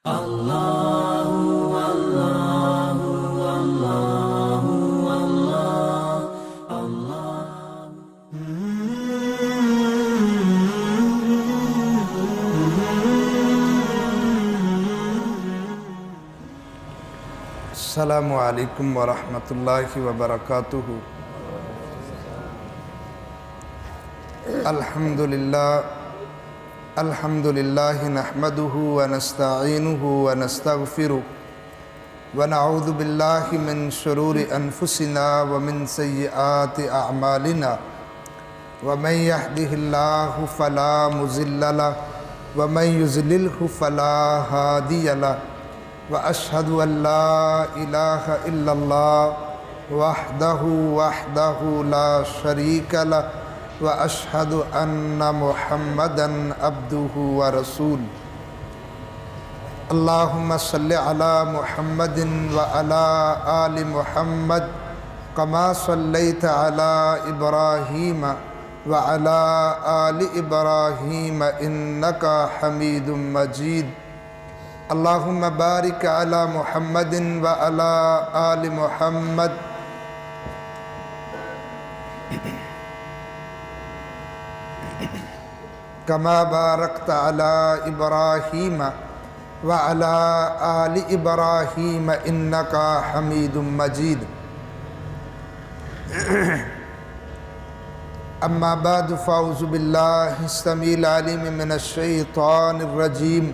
السلام علیکم ورحمۃ اللہ وبرکاتہ۔ الحمد للہ نحمدہ ونستعینہ ونستغفرہ ونعوذ باللہ من شرور انفسنا ومن سیئات اعمالنا ومن یہدہ اللہ فلا مضل لہ ومن یضللہ فلا ہادی لہ واشہد ان لا الہ الا اللہ وحدہ لا شریک لہ واشہد ان محمدا عبدہ ورسولہ۔ اللہم صلی علی محمد وعلی آل محمد کما صلیت علی ابراہیم وعلی آل ابراہیم انکا حمید مجید۔ اللہم بارک علی محمد وعلی آل محمد کما بارکت علی ابراہیم وعلی آل ابراہیم انکا حمید مجید۔ اما بعد فاعوذ باللہ السمیع العلیم من الشیطان الرجیم۔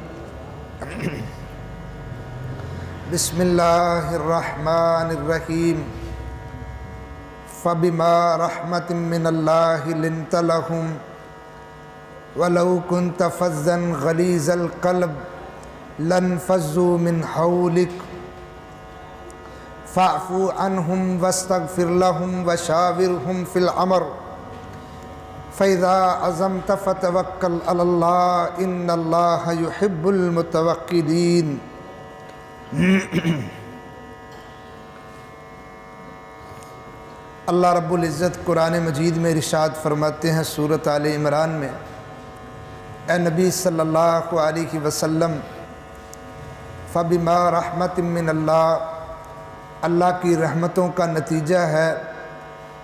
بسم اللہ الرحمن الرحیم۔ فبما رحمت من اللہ لنت لہم ولو كنت فظا غلیظ القلب لانفضوا من حولک فاعف عنہم واستغفر لہم وشاورہم فی الامر فَإِذَا عَزَمْتَ فَتَوَكَّلْ عَلَى اللَّهِ إِنَّ اللَّهَ يُحِبُّ الْمُتَوَكِّلِينَ۔ اللہ رب العزت قرآن مجید میں ارشاد فرماتے ہیں سورۃ آل عمران میں، اے نبی صلی اللہ علیہ وسلم، فَبِمَا رَحْمَةٍ مِّنَ اللَّهِ، اللہ کی رحمتوں کا نتیجہ ہے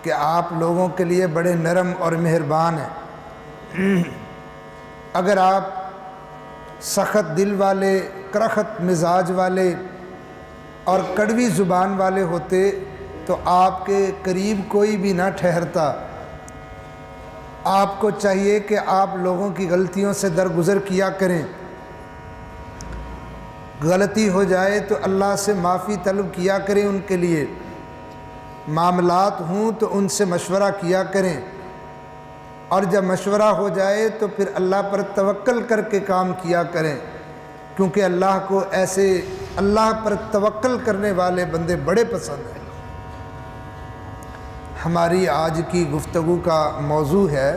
کہ آپ لوگوں کے لیے بڑے نرم اور مہربان ہیں۔ اگر آپ سخت دل والے، کرخت مزاج والے اور کڑوی زبان والے ہوتے تو آپ کے قریب کوئی بھی نہ ٹھہرتا۔ آپ کو چاہیے کہ آپ لوگوں کی غلطیوں سے درگزر کیا کریں، غلطی ہو جائے تو اللہ سے معافی طلب کیا کریں، ان کے لیے معاملات ہوں تو ان سے مشورہ کیا کریں، اور جب مشورہ ہو جائے تو پھر اللہ پر توکل کر کے کام کیا کریں، کیونکہ اللہ کو ایسے اللہ پر توکل کرنے والے بندے بڑے پسند ہیں۔ ہماری آج کی گفتگو کا موضوع ہے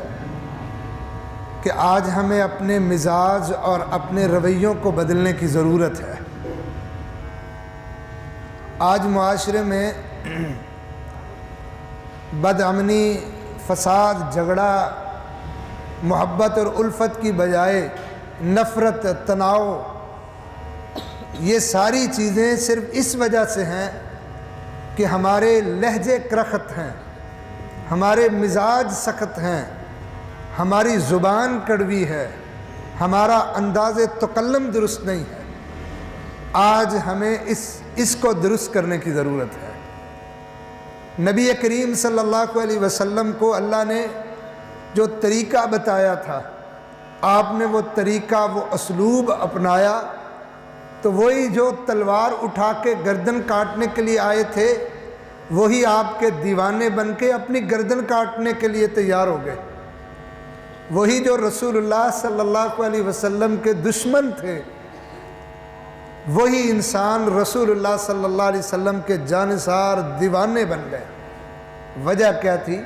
کہ آج ہمیں اپنے مزاج اور اپنے رویوں کو بدلنے کی ضرورت ہے۔ آج معاشرے میں بد امنی، فساد، جھگڑا، محبت اور الفت کی بجائے نفرت، تناؤ، یہ ساری چیزیں صرف اس وجہ سے ہیں کہ ہمارے لہجے کرخت ہیں، ہمارے مزاج سخت ہیں، ہماری زبان کڑوی ہے، ہمارا انداز تکلم درست نہیں ہے۔ آج ہمیں اس کو درست کرنے کی ضرورت ہے۔ نبی کریم صلی اللہ علیہ وسلم کو اللہ نے جو طریقہ بتایا تھا، آپ نے وہ طریقہ، وہ اسلوب اپنایا، تو وہی جو تلوار اٹھا کے گردن کاٹنے کے لیے آئے تھے، وہی آپ کے دیوانے بن کے اپنی گردن کاٹنے کے لیے تیار ہو گئے۔ وہی جو رسول اللہ صلی اللہ علیہ وسلم کے دشمن تھے، وہی انسان رسول اللہ صلی اللہ علیہ وسلم کے جانثار دیوانے بن گئے۔ وجہ کیا تھی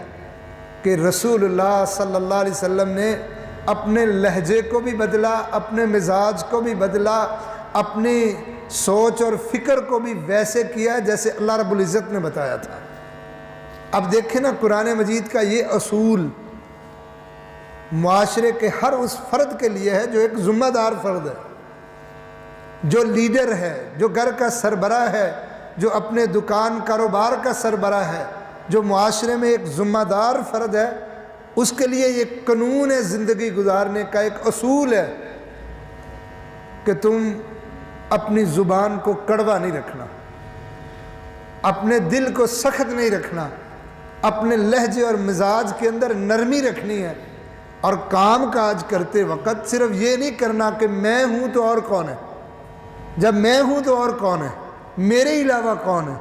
کہ رسول اللہ صلی اللہ علیہ وسلم نے اپنے لہجے کو بھی بدلا، اپنے مزاج کو بھی بدلا، اپنی سوچ اور فکر کو بھی ویسے کیا جیسے اللہ رب العزت نے بتایا تھا۔ اب دیکھیں نا، قرآن مجید کا یہ اصول معاشرے کے ہر اس فرد کے لیے ہے جو ایک ذمہ دار فرد ہے۔ جو لیڈر ہے، جو گھر کا سربراہ ہے، جو اپنے دکان کاروبار کا سربراہ ہے، جو معاشرے میں ایک ذمہ دار فرد ہے، اس کے لیے یہ قانون ہے زندگی گزارنے کا، ایک اصول ہے کہ تم اپنی زبان کو کڑوا نہیں رکھنا، اپنے دل کو سخت نہیں رکھنا، اپنے لہجے اور مزاج کے اندر نرمی رکھنی ہے، اور کام کاج کرتے وقت صرف یہ نہیں کرنا کہ میں ہوں تو اور کون ہے، جب میں ہوں تو اور کون ہے، میرے علاوہ کون ہے،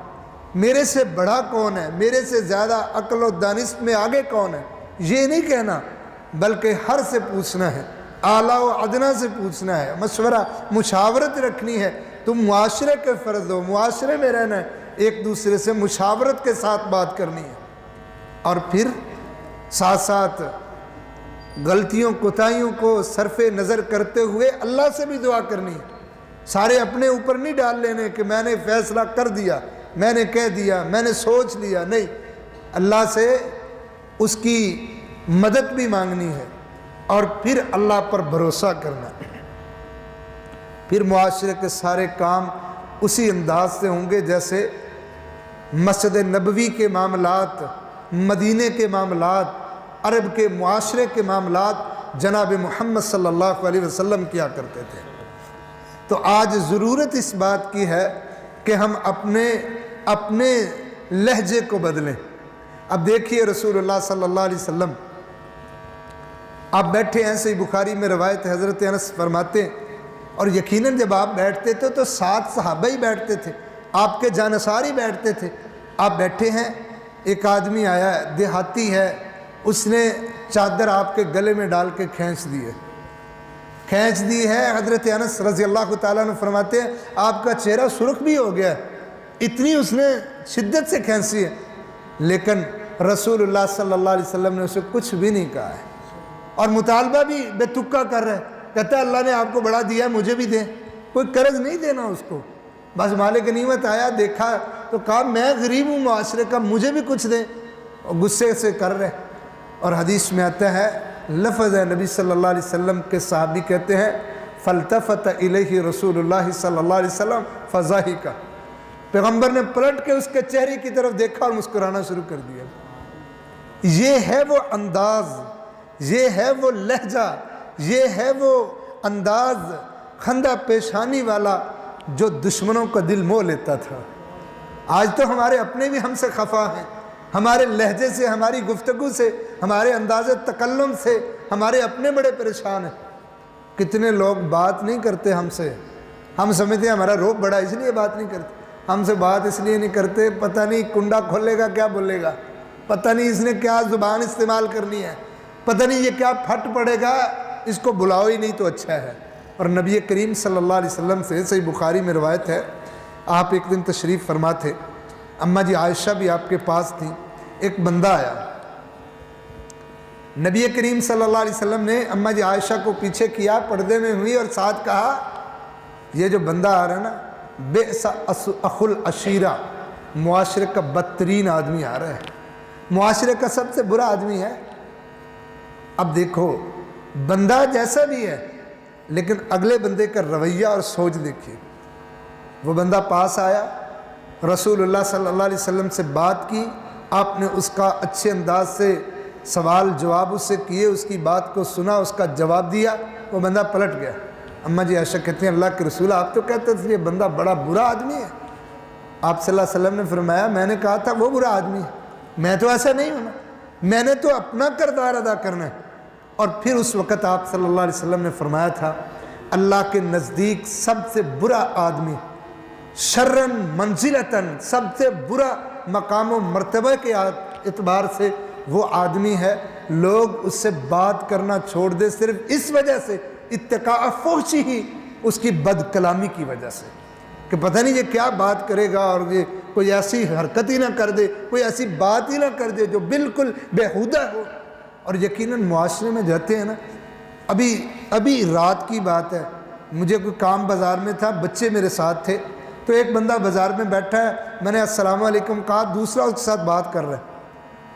میرے سے بڑا کون ہے، میرے سے زیادہ عقل و دانست میں آگے کون ہے، یہ نہیں کہنا، بلکہ ہر سے پوچھنا ہے، اعلیٰ و ادنیٰ سے پوچھنا ہے، مشورہ مشاورت رکھنی ہے۔ تم معاشرے کے فرد ہو، معاشرے میں رہنا ہے، ایک دوسرے سے مشاورت کے ساتھ بات کرنی ہے، اور پھر ساتھ ساتھ غلطیوں کوتاہیوں کو صرف نظر کرتے ہوئے اللہ سے بھی دعا کرنی ہے۔ سارے اپنے اوپر نہیں ڈال لینے کہ میں نے فیصلہ کر دیا، میں نے کہہ دیا، میں نے سوچ لیا، نہیں، اللہ سے اس کی مدد بھی مانگنی ہے، اور پھر اللہ پر بھروسہ کرنا ہے۔ پھر معاشرے کے سارے کام اسی انداز سے ہوں گے جیسے مسجد نبوی کے معاملات، مدینے کے معاملات، عرب کے معاشرے کے معاملات جناب محمد صلی اللہ علیہ وسلم کیا کرتے تھے۔ تو آج ضرورت اس بات کی ہے کہ ہم اپنے لہجے کو بدلیں۔ اب دیکھیے رسول اللہ صلی اللہ علیہ وسلم، آپ بیٹھے ہیں، صحیح بخاری میں روایت ہے، حضرت انس فرماتے ہیں، اور یقیناً جب آپ بیٹھتے تھے تو 7 صحابہ ہی بیٹھتے تھے، آپ کے جانصار ہی بیٹھتے تھے۔ آپ بیٹھے ہیں، ایک آدمی آیا ہے، دیہاتی ہے، اس نے چادر آپ کے گلے میں ڈال کے کھینچ دی ہے۔ حضرت انس رضی اللہ تعالیٰ عنہ فرماتے ہیں آپ کا چہرہ سرخ بھی ہو گیا ہے، اتنی اس نے شدت سے کھینچی ہے، لیکن رسول اللہ صلی اللہ علیہ وسلم نے اسے کچھ بھی نہیں کہا ہے، اور مطالبہ بھی بے تکا کر رہے، کہتا ہے اللہ نے آپ کو بڑا دیا ہے، مجھے بھی دیں، کوئی قرض نہیں دینا اس کو، بس مالک غنیمت آیا، دیکھا تو کہا میں غریب ہوں معاشرے کا، مجھے بھی کچھ دیں، اور غصے سے کر رہے۔ اور حدیث میں آتا ہے، لفظ ہے نبی صلی اللہ علیہ وسلم کے صحابی کہتے ہیں فَالْتَفَتَ إِلَيْهِ رسول اللہ صلی اللہ علیہ وسلم فَضَحِكَ، پیغمبر نے پلٹ کے اس کے چہرے کی طرف دیکھا اور مسکرانا شروع کر دیا۔ یہ ہے وہ انداز، یہ ہے وہ لہجہ، یہ ہے وہ انداز خندہ پیشانی والا جو دشمنوں کا دل موہ لیتا تھا۔ آج تو ہمارے اپنے بھی ہم سے خفا ہیں، ہمارے لہجے سے، ہماری گفتگو سے، ہمارے انداز تکلم سے ہمارے اپنے بڑے پریشان ہیں۔ کتنے لوگ بات نہیں کرتے ہم سے، ہم سمجھتے ہیں ہمارا روب بڑا اس لیے بات نہیں کرتے، ہم سے بات اس لیے نہیں کرتے، پتہ نہیں کنڈا کھولے گا کیا بولے گا، پتہ نہیں اس نے کیا زبان استعمال کرنی ہے، پتہ نہیں یہ کیا پھٹ پڑے گا، اس کو بلاؤ ہی نہیں تو اچھا ہے۔ اور نبی کریم صلی اللہ علیہ وسلم سے صحیح بخاری میں روایت ہے، آپ ایک دن تشریف فرما تھے، اماں جی عائشہ بھی آپ کے پاس تھیں، ایک بندہ آیا، نبی کریم صلی اللہ علیہ وسلم نے اماں جی عائشہ کو پیچھے کیا، پردے میں ہوئی، اور ساتھ کہا یہ جو بندہ آ رہا ہے نا، بئس اخو العشیرہ، معاشرے کا بدترین آدمی آ رہا ہے، معاشرے کا سب سے برا آدمی ہے۔ اب دیکھو بندہ جیسا بھی ہے لیکن اگلے بندے کا رویہ اور سوچ دیکھیے۔ وہ بندہ پاس آیا، رسول اللہ صلی اللہ علیہ وسلم سے بات کی، آپ نے اس کا اچھے انداز سے سوال جواب اس سے کیے، اس کی بات کو سنا، اس کا جواب دیا، وہ بندہ پلٹ گیا۔ اماں جی عائشہ کہتے ہیں اللہ کے رسول آپ تو کہتے تھے یہ بندہ بڑا برا آدمی ہے، آپ صلی اللہ علیہ وسلم نے فرمایا میں نے کہا تھا وہ برا آدمی ہے، میں تو ایسا نہیں ہونا، میں نے تو اپنا کردار ادا کرنا ہے۔ اور پھر اس وقت آپ صلی اللہ علیہ وسلم نے فرمایا تھا اللہ کے نزدیک سب سے برا آدمی، شرن منزلتاً، سب سے برا مقام و مرتبہ کے اعتبار سے وہ آدمی ہے لوگ اس سے بات کرنا چھوڑ دے صرف اس وجہ سے، اتقاء فحشی ہی، اس کی بد کلامی کی وجہ سے، کہ پتہ نہیں یہ کیا بات کرے گا، اور یہ کوئی ایسی حرکت ہی نہ کر دے، کوئی ایسی بات ہی نہ کر دے جو بالکل بیہودہ ہو۔ اور یقیناً معاشرے میں جاتے ہیں نا، ابھی رات کی بات ہے، مجھے کوئی کام بازار میں تھا، بچے میرے ساتھ تھے، تو ایک بندہ بازار میں بیٹھا ہے، میں نے السلام علیکم کہا، دوسرا اس کے ساتھ بات کر رہا ہے،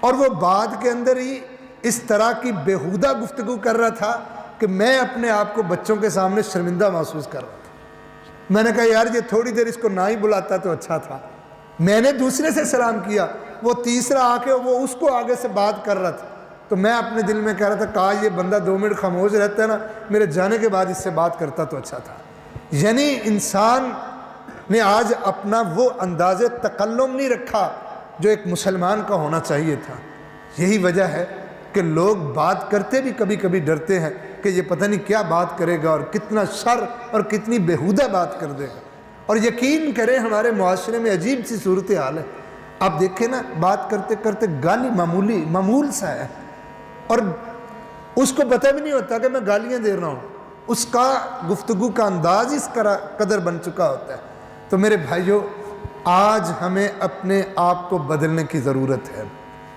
اور وہ بات کے اندر ہی اس طرح کی بیہودہ گفتگو کر رہا تھا کہ میں اپنے آپ کو بچوں کے سامنے شرمندہ محسوس کر رہا تھا۔ میں نے کہا یار یہ تھوڑی دیر اس کو نہ ہی بلاتا تو اچھا تھا، میں نے دوسرے سے سلام کیا، وہ تیسرا آ کے وہ اس کو آگے سے بات کر رہا تھا، تو میں اپنے دل میں کہہ رہا تھا کہا یہ بندہ 2 منٹ خاموش رہتا ہے نا، میرے جانے کے بعد اس سے بات کرتا تو اچھا تھا۔ یعنی انسان نے آج اپنا وہ انداز تکلم نہیں رکھا جو ایک مسلمان کا ہونا چاہیے تھا۔ یہی وجہ ہے کہ لوگ بات کرتے بھی کبھی کبھی ڈرتے ہیں کہ یہ پتہ نہیں کیا بات کرے گا اور کتنا شر اور کتنی بیہودہ بات کر دے گا۔ اور یقین کریں ہمارے معاشرے میں عجیب سی صورتحال ہے، آپ دیکھیں نا بات کرتے کرتے گالی معمول سا ہے، اور اس کو پتہ بھی نہیں ہوتا کہ میں گالیاں دے رہا ہوں، اس کا گفتگو کا انداز اس قدر بن چکا ہوتا ہے۔ تو میرے بھائیوں، آج ہمیں اپنے آپ کو بدلنے کی ضرورت ہے۔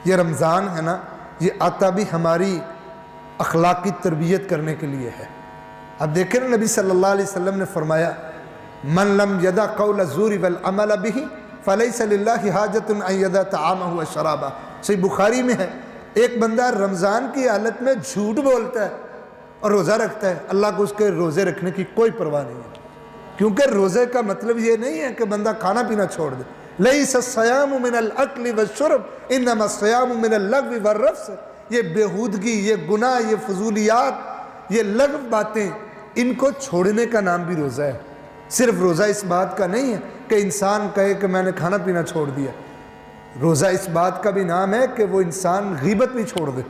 یہ رمضان ہے نا، یہ آتا بھی ہماری اخلاقی تربیت کرنے کے لیے ہے۔ اب دیکھیں نا نبی صلی اللہ علیہ وسلم نے فرمایا من لم یدع قول الزور والعمل به فلیس للہ حاجۃ ان یدع طعامہ وشرابہ، صحیح بخاری میں ہے، ایک بندہ رمضان کی حالت میں جھوٹ بولتا ہے اور روزہ رکھتا ہے، اللہ کو اس کے روزے رکھنے کی کوئی پرواہ نہیں ہے، کیونکہ روزے کا مطلب یہ نہیں ہے کہ بندہ کھانا پینا چھوڑ دے۔ لیس الصیام من الاکل والشرب انما الصیام من اللغو والرفث، یہ بیہودگی، یہ گناہ، یہ فضولیات، یہ لغو باتیں، ان کو چھوڑنے کا نام بھی روزہ ہے۔ صرف روزہ اس بات کا نہیں ہے کہ انسان کہے کہ میں نے کھانا پینا چھوڑ دیا، روزہ اس بات کا بھی نام ہے کہ وہ انسان غیبت بھی چھوڑ دے،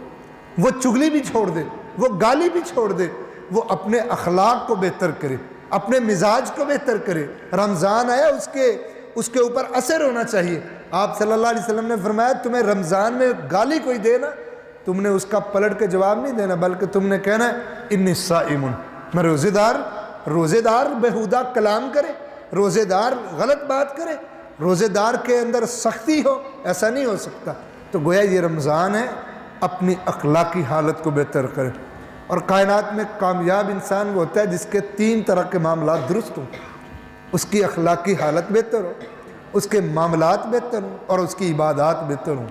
وہ چغلی بھی چھوڑ دے، وہ گالی بھی چھوڑ دے، وہ اپنے اخلاق کو بہتر کرے، اپنے مزاج کو بہتر کرے۔ رمضان آیا، اس کے اوپر اثر ہونا چاہیے۔ آپ صلی اللہ علیہ وسلم نے فرمایا تمہیں رمضان میں گالی کوئی دے نا، تم نے اس کا پلٹ کے جواب نہیں دینا، بلکہ تم نے کہنا ہے انی صائم، میں روزے دار بیہودہ کلام کرے، روزے دار غلط بات کرے، روزے دار کے اندر سختی ہو، ایسا نہیں ہو سکتا۔ تو گویا یہ رمضان ہے، اپنی اخلاقی حالت کو بہتر کرے۔ اور کائنات میں کامیاب انسان وہ ہوتا ہے جس کے 3 طرح کے معاملات درست ہوں، اس کی اخلاقی حالت بہتر ہو، اس کے معاملات بہتر ہوں، اور اس کی عبادات بہتر ہوں۔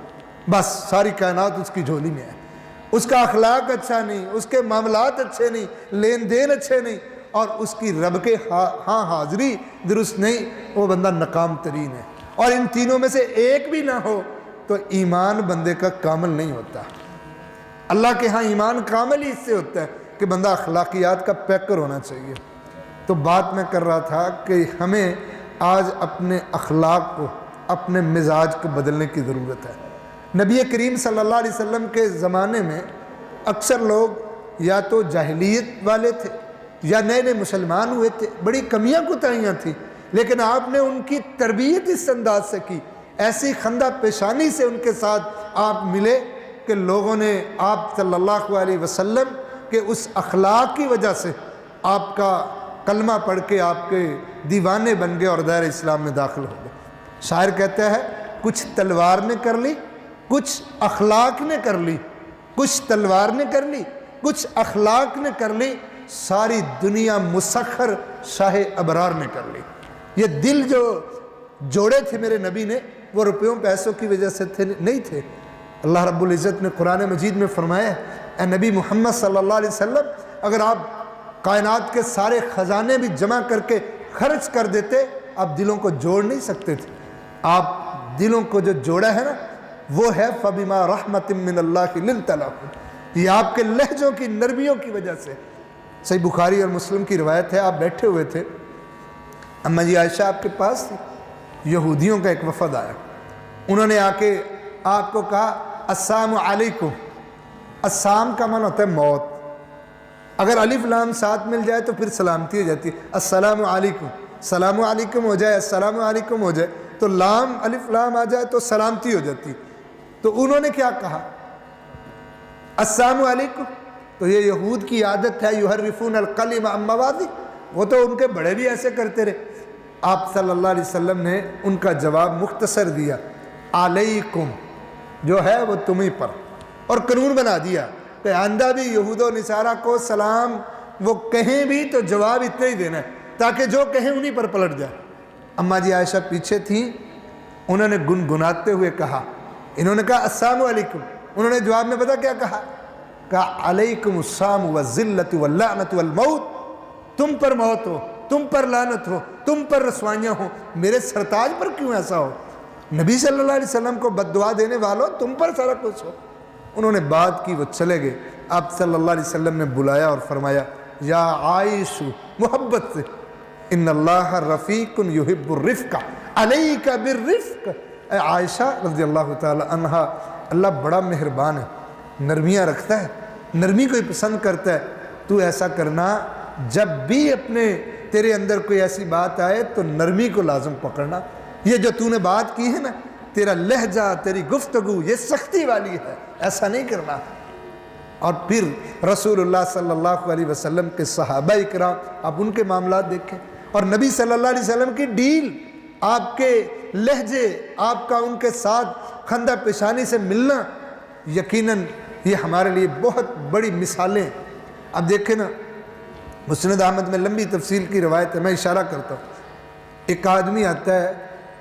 بس ساری کائنات اس کی جھولی میں ہے۔ اس کا اخلاق اچھا نہیں، اس کے معاملات اچھے نہیں، لین دین اچھے نہیں، اور اس کی رب کے ہاں حاضری درست نہیں، وہ بندہ ناکام ترین ہے۔ اور ان تینوں میں سے ایک بھی نہ ہو تو ایمان بندے کا کامل نہیں ہوتا۔ اللہ کے ہاں ایمان کامل ہی اس سے ہوتا ہے کہ بندہ اخلاقیات کا پیکر ہونا چاہیے۔ تو بات میں کر رہا تھا کہ ہمیں آج اپنے اخلاق کو، اپنے مزاج کو بدلنے کی ضرورت ہے۔ نبی کریم صلی اللہ علیہ وسلم کے زمانے میں اکثر لوگ یا تو جاہلیت والے تھے یا نئے نئے مسلمان ہوئے تھے، بڑی کمیاں کوتاہیاں تھیں، لیکن آپ نے ان کی تربیت اس انداز سے کی، ایسی خندہ پیشانی سے ان کے ساتھ آپ ملے کہ لوگوں نے آپ صلی اللہ علیہ وسلم کے اس اخلاق کی وجہ سے آپ کا کلمہ پڑھ کے آپ کے دیوانے بن گئے اور دائرہ اسلام میں داخل ہو گئے۔ شاعر کہتا ہے کچھ تلوار نے کر لی، کچھ اخلاق نے کر لی، کچھ تلوار نے کر لی، کچھ اخلاق نے کر لی، ساری دنیا مسخر شاہ ابرار نے کر لی۔ یہ دل جو جوڑے تھے میرے نبی نے، وہ روپیوں پیسوں کی وجہ سے نہیں تھے۔ اللہ رب العزت نے قرآن مجید میں فرمایا اے نبی محمد صلی اللہ علیہ وسلم، اگر آپ کائنات کے سارے خزانے بھی جمع کر کے خرچ کر دیتے، آپ دلوں کو جوڑ نہیں سکتے تھے۔ آپ دلوں کو جو جوڑا ہے نا، وہ ہے فَبِمَا رَحْمَةٍ مِّنَ اللَّهِ لِنْتَ لَهُمْ، یہ آپ کے لہجوں کی نرمیوں کی وجہ سے۔ صحیح بخاری اور مسلم کی روایت ہے، آپ بیٹھے ہوئے تھے، اما جی عائشہ آپ کے پاس تھی، یہودیوں کا ایک وفد آیا، انہوں نے آ کے آپ کو کہا السلام علیکم۔ السلام کا معنی ہوتا ہے موت، اگر الف لام ساتھ مل جائے تو پھر سلامتی ہو جاتی ہے، السلام علیکم، السلام علیکم ہو جائے، السلام علیکم ہو جائے تو لام الف لام آ جائے تو سلامتی ہو جاتی۔ تو انہوں نے کیا کہا السلام علیکم، تو یہ یہود کی عادت ہے یحرفون الکلم عن مواضعہ، وہ تو ان کے بڑے بھی ایسے کرتے رہے۔ آپ صلی اللہ علیہ وسلم نے ان کا جواب مختصر دیا، علیکم جو ہے وہ تمہیں پر، اور قانون بنا دیا کہ آئندہ بھی یہود و نصارہ کو سلام وہ کہیں بھی تو جواب اتنا ہی دینا ہے تاکہ جو کہیں انہی پر پلٹ جائے۔ اماں جی عائشہ پیچھے تھیں، انہوں نے گنگناتے ہوئے کہا، انہوں نے کہا السلام علیکم، انہوں نے جواب میں پتہ کیا کہا علیکم السلام والذلۃ واللعنۃ والموت، تم پر موت ہو، تم پر لعنت ہو، تم پر رسوائیاں ہوں، میرے سرتاج پر کیوں ایسا ہو؟ نبی صلی اللہ علیہ وسلم کو بد دعا دینے والوں تم پر سارا کچھ ہو۔ انہوں نے بات کی، وہ چلے گئے۔ آپ صلی اللہ علیہ وسلم نے بلایا اور فرمایا یا عائش، محبت سے، ان اللہ رفیق یحب الرفق علیک بالرفق، اے عائشہ رضی اللہ تعالی عنہا، اللہ بڑا مہربان ہے، نرمیاں رکھتا ہے، نرمی کو ہی پسند کرتا ہے۔ تو ایسا کرنا، جب بھی تیرے اندر کوئی ایسی بات آئے تو نرمی کو لازم پکڑنا۔ یہ جو تو نے بات کی ہے نا، تیرا لہجہ، تیری گفتگو یہ سختی والی ہے، ایسا نہیں کرنا۔ اور پھر رسول اللہ صلی اللہ علیہ وسلم کے صحابہ اکرام، آپ ان کے معاملات دیکھیں، اور نبی صلی اللہ علیہ وسلم کی ڈیل، آپ کے لہجے، آپ کا ان کے ساتھ خندہ پیشانی سے ملنا، یقیناً یہ ہمارے لیے بہت بڑی مثالیں۔ اب دیکھیں نا، مسند احمد میں لمبی تفصیل کی روایت ہے، میں اشارہ کرتا ہوں۔ ایک آدمی آتا ہے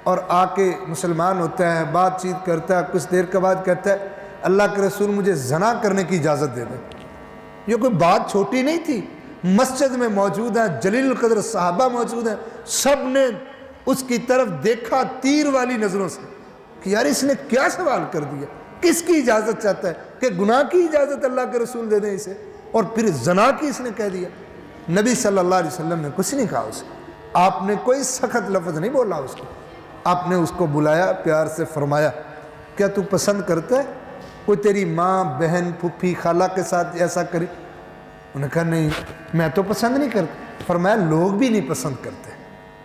اور آ کے مسلمان ہوتا ہے، بات چیت کرتا ہے، کچھ دیر کے بعد کہتا ہے اللہ کے رسول مجھے زنا کرنے کی اجازت دے دیں۔ یہ کوئی بات چھوٹی نہیں تھی، مسجد میں موجود ہیں جلیل القدر صحابہ موجود ہیں، سب نے اس کی طرف دیکھا تیر والی نظروں سے کہ یار اس نے کیا سوال کر دیا، کس کی اجازت چاہتا ہے؟ کہ گناہ کی اجازت اللہ کے رسول دے دیں اسے، اور پھر زنا کی اس نے کہہ دیا۔ نبی صلی اللہ علیہ وسلم نے کچھ نہیں کہا اسے، آپ نے کوئی سخت لفظ نہیں بولا اس کو، آپ نے اس کو بلایا، پیار سے فرمایا کیا تو پسند کرتا ہے کوئی تیری ماں، بہن، پھپھی، خالہ کے ساتھ ایسا کرے؟ انہوں نے کہا نہیں میں تو پسند نہیں کرتا۔ فرمایا لوگ بھی نہیں پسند کرتے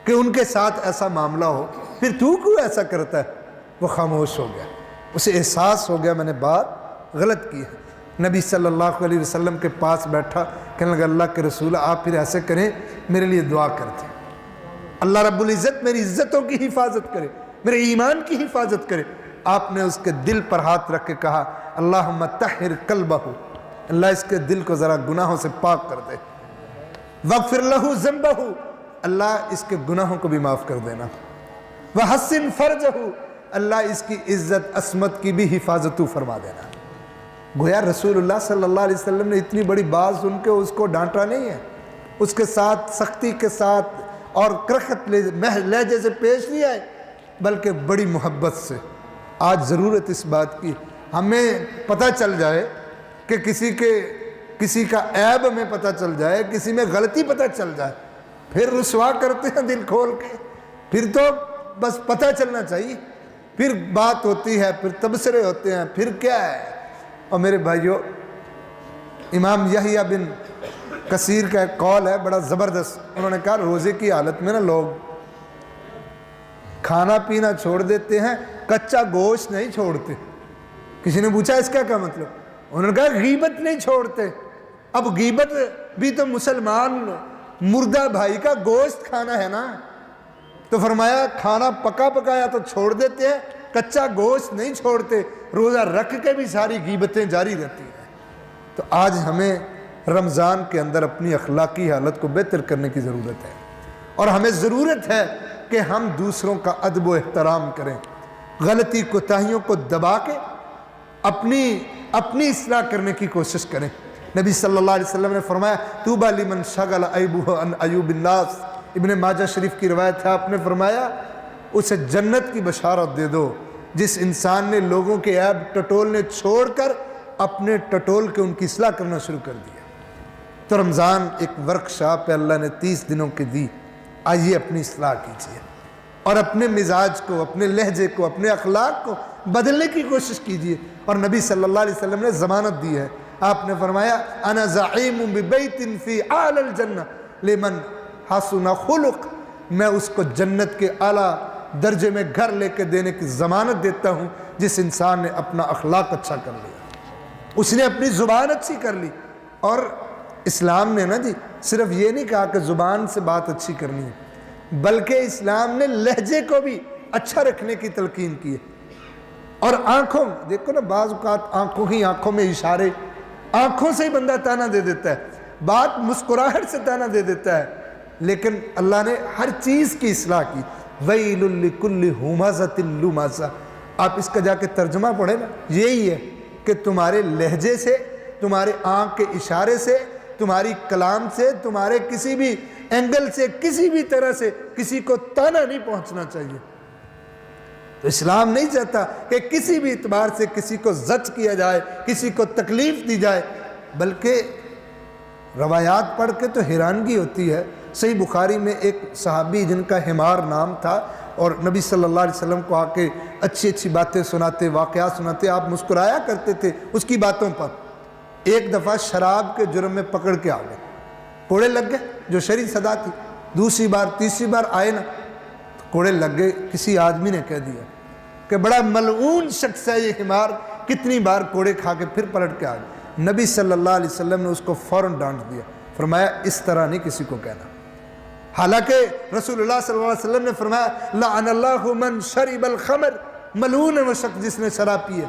کہ ان کے ساتھ ایسا معاملہ ہو، پھر تو کیوں ایسا کرتا ہے؟ وہ خاموش ہو گیا، اسے احساس ہو گیا میں نے بات غلط کی ہے۔ نبی صلی اللہ علیہ وسلم کے پاس بیٹھا، کہنے لگا اللہ کے رسول آپ پھر ایسے کریں، میرے لیے دعا کرتے، اللہ رب العزت میری عزتوں کی حفاظت کرے، میرے ایمان کی حفاظت کرے۔ آپ نے اس کے دل پر ہاتھ رکھ کے کہا اللہم طہر قلبہ، اللہ اس کے دل کو ذرا گناہوں سے پاک کر دے، واغفر لہ ذنبہ، اللہ اس کے گناہوں کو بھی معاف کر دینا، وحسن فرجہ، اللہ اس کی عزت عصمت کی بھی حفاظت فرما دینا۔ گویا رسول اللہ صلی اللہ علیہ وسلم نے اتنی بڑی بات سن کے اس کو ڈانٹا نہیں ہے، اس کے ساتھ سختی کے ساتھ اور کرخت لہجے سے پیش نہیں آئے، بلکہ بڑی محبت سے۔ آج ضرورت اس بات کی، ہمیں پتہ چل جائے کہ کسی کا عیب ہمیں پتہ چل جائے، کسی میں غلطی پتہ چل جائے، پھر رسوا کرتے ہیں دل کھول کے، پھر تو بس پتہ چلنا چاہیے، پھر بات ہوتی ہے، پھر تبصرے ہوتے ہیں، پھر کیا ہے۔ اور میرے بھائیوں، امام یحییٰ بن کثیر کا ایک قول ہے بڑا زبردست، انہوں نے کہا روزے کی حالت میں نا لوگ کھانا پینا چھوڑ دیتے ہیں، کچا گوشت نہیں چھوڑتے۔ کسی نے پوچھا اس کا کیا مطلب؟ انہوں نے کہا غیبت نہیں چھوڑتے۔ اب غیبت بھی تو مسلمان مردہ بھائی کا گوشت کھانا ہے نا، تو فرمایا کھانا پکا پکایا تو چھوڑ دیتے ہیں، کچا گوشت نہیں چھوڑتے، روزہ رکھ کے بھی ساری غیبتیں جاری رہتی ہیں۔ تو آج ہمیں رمضان کے اندر اپنی اخلاقی حالت کو بہتر کرنے کی ضرورت ہے، اور ہمیں ضرورت ہے کہ ہم دوسروں کا ادب و احترام کریں، غلطی کوتاہیوں کو دبا کے اپنی اصلاح کرنے کی کوشش کریں۔ نبی صلی اللہ علیہ وسلم نے فرمایا طوبیٰ لمن شغل عیبہ عن عیوب الناس، ابن ماجہ شریف کی روایت ہے، آپ نے فرمایا اسے جنت کی بشارت دے دو جس انسان نے لوگوں کے عیب ٹٹولنے چھوڑ کر اپنے ٹٹول کے ان کی اصلاح کرنا شروع کر دیا۔ تو رمضان ایک ورکشاپ ہے اللہ نے 30 دنوں کی دی، آئیے اپنی اصلاح کیجیے اور اپنے مزاج کو، اپنے لہجے کو، اپنے اخلاق کو بدلنے کی کوشش کیجیے۔ اور نبی صلی اللہ علیہ وسلم نے ضمانت دی ہے، آپ نے فرمایا انا زعیم ببیت فی اعلی الجنہ لمن حسن خلق، میں اس کو جنت کے اعلیٰ درجے میں گھر لے کے دینے کی ضمانت دیتا ہوں جس انسان نے اپنا اخلاق اچھا کر لیا، اس نے اپنی زبان اچھی کر لی۔ اور اسلام نے نا جی صرف یہ نہیں کہا کہ زبان سے بات اچھی کرنی ہے، بلکہ اسلام نے لہجے کو بھی اچھا رکھنے کی تلقین کی ہے۔ اور آنکھوں، دیکھو نا بعض اوقات آنکھوں میں اشارے، آنکھوں سے ہی بندہ تانا دے دیتا ہے، بات مسکراہٹ سے تانا دے دیتا ہے، لیکن اللہ نے ہر چیز کی اصلاح کی۔ وَيْلٌ لِكُلِّ ہُمَزَةٍ لُمَزَةٍ، آپ اس کا جا کے ترجمہ پڑھیں نا، یہی ہے کہ تمہارے لہجے سے، تمہارے آنکھ کے اشارے سے، تمہاری کلام سے، تمہارے کسی بھی اینگل سے، کسی بھی طرح سے کسی کو تانا نہیں پہنچنا چاہیے۔ تو اسلام نہیں چاہتا کہ کسی بھی اعتبار سے کسی کو زج کیا جائے، کسی کو تکلیف دی جائے، بلکہ روایات پڑھ کے تو حیرانگی ہوتی ہے۔ صحیح بخاری میں ایک صحابی جن کا حمار نام تھا، اور نبی صلی اللہ علیہ وسلم کو آ کے اچھی اچھی باتیں سناتے، واقعات سناتے، آپ مسکرایا کرتے تھے اس کی باتوں پر۔ ایک دفعہ شراب کے جرم میں پکڑ کے آ گئے، کوڑے لگ گئے، جو شرعی سزا تھی۔ دوسری بار تیسری بار آئے نا، کوڑے لگ گئے۔ کسی آدمی نے کہہ دیا کہ بڑا ملعون شخص ہے یہ حمار، کتنی بار کوڑے کھا کے پھر پلٹ کے آ گئے۔ نبی صلی اللہ علیہ وسلم نے اس کو فوراً ڈانٹ دیا، فرمایا اس طرح نہیں کسی کو کہنا۔ حالانکہ رسول اللہ صلی اللہ علیہ وسلم نے فرمایا لعن اللہ من شرب الخمر، ملعون ہے وہ شخص جس نے شراب پی ہے۔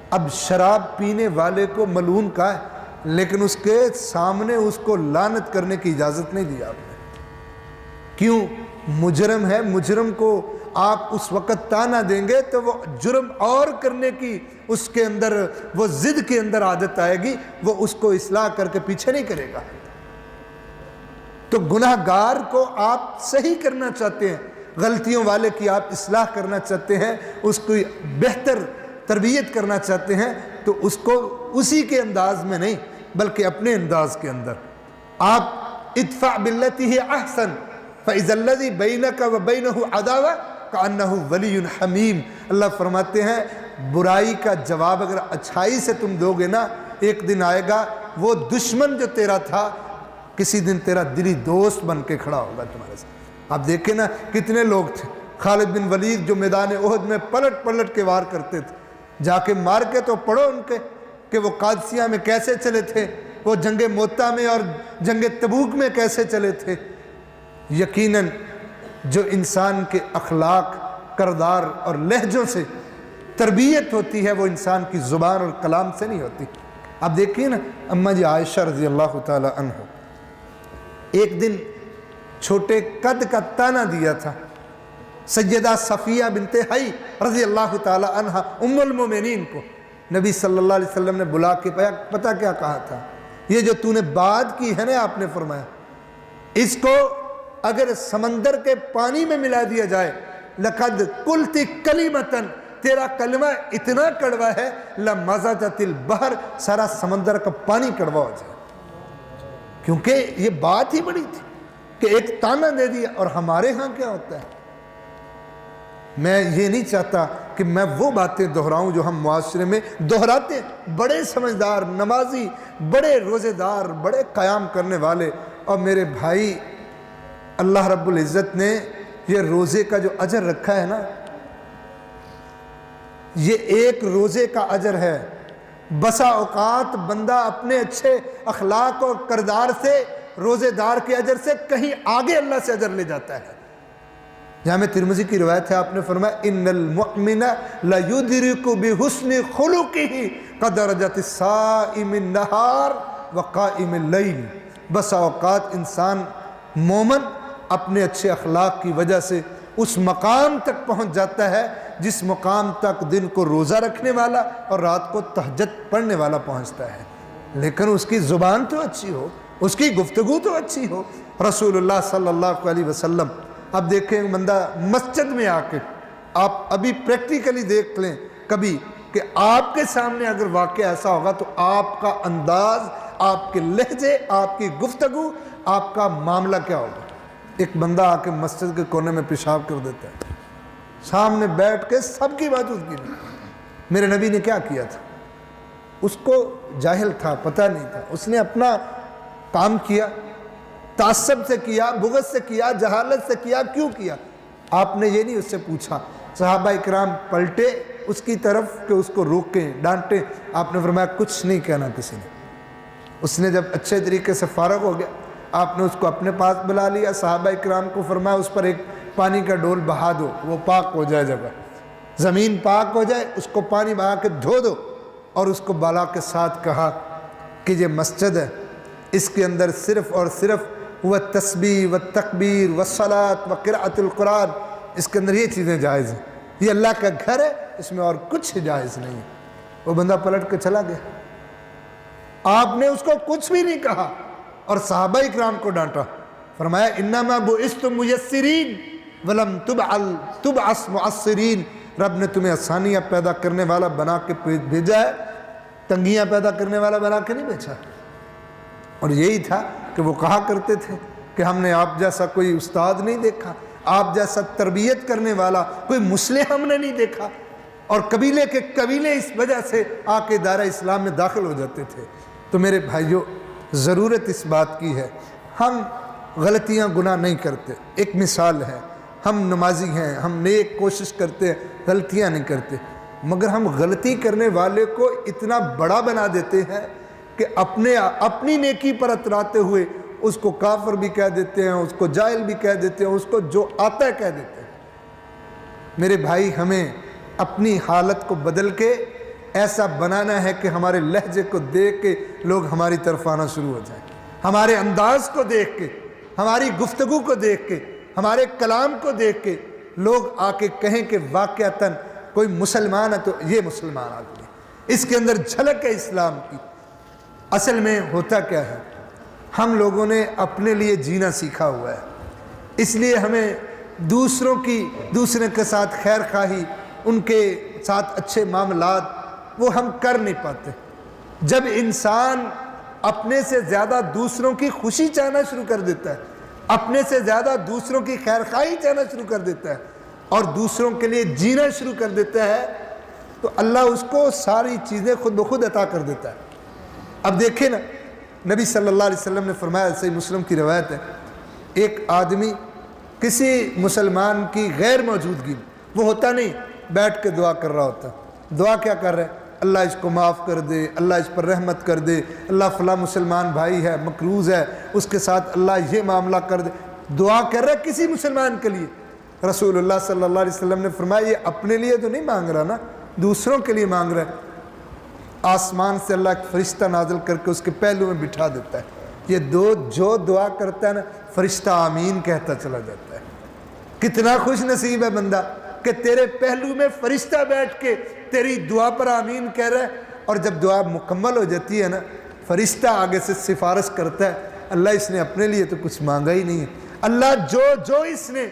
اب شراب پینے والے کو ملعون کہا ہے، لیکن اس کے سامنے اس کو لعنت کرنے کی اجازت نہیں دی آپ نے۔ کیوں؟ مجرم ہے، مجرم کو آپ اس وقت تانا دیں گے تو وہ جرم اور کرنے کی اس کے اندر، وہ ضد کے اندر عادت آئے گی، وہ اس کو اصلاح کر کے پیچھے نہیں کرے گا۔ تو گناہ گار کو آپ صحیح کرنا چاہتے ہیں، غلطیوں والے کی آپ اصلاح کرنا چاہتے ہیں، اس کو بہتر تربیت کرنا چاہتے ہیں، تو اس کو اسی کے انداز میں نہیں بلکہ اپنے انداز کے اندر آپ ادفع باللتی ہی احسن فاذا الذی بینک وبینہ عداوہ کأنہ ولی حمیم۔ اللہ فرماتے ہیں برائی کا جواب اگر اچھائی سے تم دو گے نا، ایک دن آئے گا وہ دشمن جو تیرا تھا کسی دن تیرا دلی دوست بن کے کھڑا ہوگا تمہارے ساتھ۔ آپ دیکھیں نا کتنے لوگ تھے، خالد بن ولید جو میدان احد میں پلٹ پلٹ کے وار کرتے تھے، جا کے مار کے تو پڑھو ان کے کہ وہ قادسیہ میں کیسے چلے تھے، وہ جنگ موتا میں اور جنگ تبوک میں کیسے چلے تھے۔ یقیناً جو انسان کے اخلاق، کردار اور لہجوں سے تربیت ہوتی ہے وہ انسان کی زبان اور کلام سے نہیں ہوتی۔ اب دیکھیے نا اماں جی عائشہ رضی اللہ تعالی عنہ ایک دن چھوٹے قد کا تانا دیا تھا سیدہ صفیہ بنت حی رضی اللہ تعالی عنہ ام المومنین کو۔ نبی صلی اللہ علیہ وسلم نے بلا کے پتہ کیا کہا تھا؟ یہ جو تو نے بات کی ہے نا، آپ نے فرمایا اس کو اگر سمندر کے پانی میں ملا دیا جائے، لقد قلت کلمۃ، تیرا کلمہ اتنا کڑوا ہے لمزجت البحر، سارا سمندر کا پانی کڑوا ہو جائے۔ کیونکہ یہ بات ہی بڑی تھی کہ ایک تانا دے دیا۔ اور ہمارے ہاں کیا ہوتا ہے، میں یہ نہیں چاہتا کہ میں وہ باتیں دہراؤں جو ہم معاشرے میں دہراتے ہیں۔ بڑے سمجھدار، نمازی، بڑے روزے دار، بڑے قیام کرنے والے، اور میرے بھائی اللہ رب العزت نے یہ روزے کا جو اجر رکھا ہے نا، یہ ایک روزے کا اجر ہے۔ بسا اوقات بندہ اپنے اچھے اخلاق اور کردار سے، روزے دار کے اجر سے کہیں آگے اللہ سے اجر لے جاتا ہے۔ جامع ترمذی کی روایت ہے، آپ نے فرمایا ان المؤمن لیدرک بحسن خلقہ قدرجۃ الصائم النہار وقائم اللیل۔ بسا اوقات انسان مومن اپنے اچھے اخلاق کی وجہ سے اس مقام تک پہنچ جاتا ہے جس مقام تک دن کو روزہ رکھنے والا اور رات کو تہجد پڑھنے والا پہنچتا ہے، لیکن اس کی زبان تو اچھی ہو، اس کی گفتگو تو اچھی ہو۔ رسول اللہ صلی اللہ علیہ وسلم، اب دیکھیں بندہ مسجد میں آ کے، آپ ابھی پریکٹیکلی دیکھ لیں کبھی کہ آپ کے سامنے اگر واقعہ ایسا ہوگا تو آپ کا انداز، آپ کے لہجے، آپ کی گفتگو، آپ کا معاملہ کیا ہوگا۔ ایک بندہ آ کے مسجد کے کونے میں پیشاب کر دیتا ہے، سامنے بیٹھ کے سب کی موجودگی میں۔ میرے نبی نے کیا کیا تھا؟ اس کو جاہل تھا، پتہ نہیں تھا، اس نے اپنا کام کیا، تعصب سے کیا، بغض سے کیا، جہالت سے کیا۔ کیوں کیا؟ آپ نے یہ نہیں اس سے پوچھا۔ صحابہ اکرام پلٹے اس کی طرف کہ اس کو روکیں، ڈانٹیں، آپ نے فرمایا کچھ نہیں کہنا کسی نے۔ اس نے جب اچھے طریقے سے فارغ ہو گیا، آپ نے اس کو اپنے پاس بلا لیا، صحابہ اکرام کو فرمایا اس پر ایک پانی کا ڈول بہا دو، وہ پاک ہو جائے، جگہ زمین پاک ہو جائے، اس کو پانی بہا کے دھو دو۔ اور اس کو بالا کے ساتھ کہا کہ یہ مسجد ہے، اس کے اندر صرف اور صرف وہ تسبیح و تکبیر و صلاۃ و قراءۃ القرآن، اس کے اندر یہ چیزیں جائز ہیں، یہ اللہ کا گھر ہے، اس میں اور کچھ جائز نہیں ہے۔ وہ بندہ پلٹ کے چلا گیا، آپ نے اس کو کچھ بھی نہیں کہا، اور صحابہ اکرام کو ڈانٹا. فرمایا انما بعثتم میسرین ولم تبعث معسرین. رب نے تمہیں آسانیاں پیدا کرنے والا بنا کے بھیجا ہے، تنگیاں پیدا کرنے والا بنا کے نہیں بھیجا. اور یہی تھا کہ وہ کہا کرتے تھے کہ ہم نے آپ جیسا کوئی استاد نہیں دیکھا، آپ جیسا تربیت کرنے والا کوئی مصلح ہم نے نہیں دیکھا. اور قبیلے کے قبیلے اس وجہ سے آ کے دائرہ اسلام میں داخل ہو جاتے تھے. تو میرے بھائیوں، ضرورت اس بات کی ہے، ہم غلطیاں گناہ نہیں کرتے. ایک مثال ہے، ہم نمازی ہیں، ہم نیک کوشش کرتے ہیں، غلطیاں نہیں کرتے، مگر ہم غلطی کرنے والے کو اتنا بڑا بنا دیتے ہیں کہ اپنی نیکی پر اتراتے ہوئے اس کو کافر بھی کہہ دیتے ہیں، اس کو جاہل بھی کہہ دیتے ہیں، اس کو جو آتا ہے کہہ دیتے ہیں. میرے بھائی، ہمیں اپنی حالت کو بدل کے ایسا بنانا ہے کہ ہمارے لہجے کو دیکھ کے لوگ ہماری طرف آنا شروع ہو جائیں، ہمارے انداز کو دیکھ کے، ہماری گفتگو کو دیکھ کے، ہمارے کلام کو دیکھ کے لوگ آ کے کہیں کہ واقعتاً کوئی مسلمان ہے تو یہ مسلمان آدمی، اس کے اندر جھلک ہے اسلام کی. اصل میں ہوتا کیا ہے، ہم لوگوں نے اپنے لیے جینا سیکھا ہوا ہے، اس لیے ہمیں دوسرے کے ساتھ خیر خواہی، ان کے ساتھ اچھے معاملات وہ ہم کر نہیں پاتے. جب انسان اپنے سے زیادہ دوسروں کی خوشی چاہنا شروع کر دیتا ہے، اپنے سے زیادہ دوسروں کی خیر خواہی چاہنا شروع کر دیتا ہے اور دوسروں کے لیے جینا شروع کر دیتا ہے، تو اللہ اس کو ساری چیزیں خود بخود عطا کر دیتا ہے. اب دیکھیں نا، نبی صلی اللہ علیہ وسلم نے فرمایا، صحیح مسلم کی روایت ہے، ایک آدمی کسی مسلمان کی غیر موجودگی میں، وہ ہوتا نہیں بیٹھ کے دعا کر رہا ہوتا. دعا کیا کر رہے ہیں؟ اللہ اس کو معاف کر دے، اللہ اس پر رحمت کر دے، اللہ فلاں مسلمان بھائی ہے، مقروض ہے، اس کے ساتھ اللہ یہ معاملہ کر دے. دعا کر رہا ہے کسی مسلمان کے لیے. رسول اللہ صلی اللہ علیہ وسلم نے فرمایا یہ اپنے لیے تو نہیں مانگ رہا نا، دوسروں کے لیے مانگ رہا ہے. آسمان سے اللہ ایک فرشتہ نازل کر کے اس کے پہلو میں بٹھا دیتا ہے. یہ جو دعا کرتا ہے نا، فرشتہ آمین کہتا چلا جاتا ہے. کتنا خوش نصیب ہے بندہ کہ تیرے پہلو میں فرشتہ بیٹھ کے تیری دعا پر آمین کہہ رہا ہے. اور جب دعا مکمل ہو جاتی ہے نا، فرشتہ آگے سے سفارش کرتا ہے، اللہ اس نے اپنے لیے تو کچھ مانگا ہی نہیں ہے، اللہ جو اس نے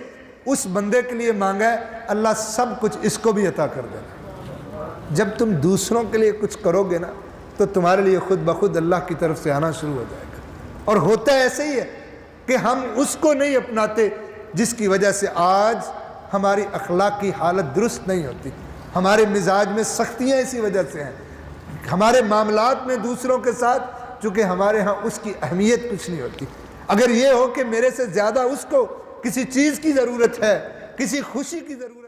اس بندے کے لیے مانگا ہے، اللہ سب کچھ اس کو بھی عطا کر دینا. جب تم دوسروں کے لیے کچھ کرو گے نا، تو تمہارے لیے خود بخود اللہ کی طرف سے آنا شروع ہو جائے گا. اور ہوتا ایسے ہی ہے کہ ہم اس کو نہیں اپناتے جس کی وجہ سے آج ہماری اخلاقی حالت درست نہیں ہوتی. ہمارے مزاج میں سختیاں اسی وجہ سے ہیں، ہمارے معاملات میں دوسروں کے ساتھ چونکہ ہمارے ہاں اس کی اہمیت کچھ نہیں ہوتی. اگر یہ ہو کہ میرے سے زیادہ اس کو کسی چیز کی ضرورت ہے، کسی خوشی کی ضرورت